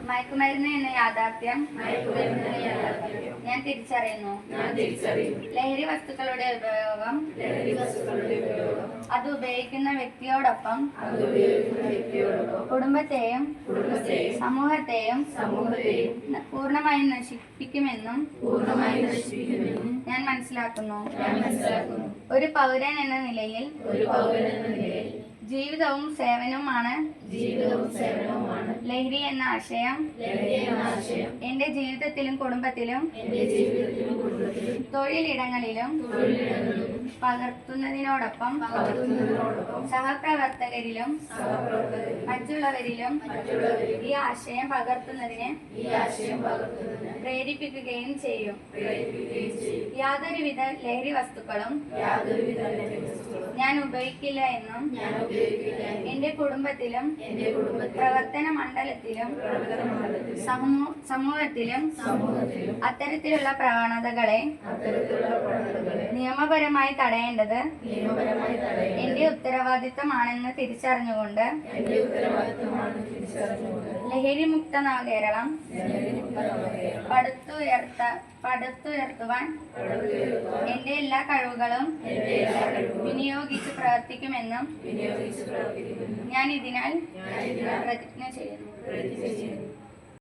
മയക്കുമരുന്ന് എന്ന യാഥാർത്ഥ്യം ഞാൻ തിരിച്ചറിയുന്നു. ലഹരി വസ്തുക്കളുടെ ഉപയോഗം അത് ഉപയോഗിക്കുന്ന വ്യക്തിയോടൊപ്പം കുടുംബത്തെയും സമൂഹത്തെയും പൂർണ്ണമായും നശിപ്പിക്കുമെന്നും ഞാൻ മനസ്സിലാക്കുന്നു. ഒരു പൗരൻ എന്ന നിലയിൽ ജീവിതവും സേവനവുമാണ് ലഹരി എന്ന ആശയം എന്റെ ജീവിതത്തിലും കുടുംബത്തിലും തൊഴിലിടങ്ങളിലും പകർത്തുന്നതിനോടൊപ്പം സഹപ്രവർത്തകരിലും മറ്റുള്ളവരിലും ഈ ആശയം പകർത്തുന്നതിന് പ്രേരിപ്പിക്കുകയും ചെയ്യും. യാതൊരുവിധ ലഹരി വസ്തുക്കളും ഞാൻ ഉപയോഗിക്കില്ല എന്നും എന്റെ കുടുംബത്തിലും പ്രവർത്തന മണ്ഡലത്തിലും സമൂഹത്തിലും അത്തരത്തിലുള്ള പ്രവണതകളെ നിയമപരമായി തടയേണ്ടത് എന്റെ ഉത്തരവാദിത്തമാണെന്ന് തിരിച്ചറിഞ്ഞുകൊണ്ട് ലഹരിമുക്ത നവകേരളം പടുത്തുയർത്തുവാൻ എന്റെ എല്ലാ കഴിവുകളും വിനിയോഗിച്ച് പ്രവർത്തിക്കുമെന്നും ഞാൻ ഇതിനാൽ പ്രതിജ്ഞ ചെയ്യുന്നു.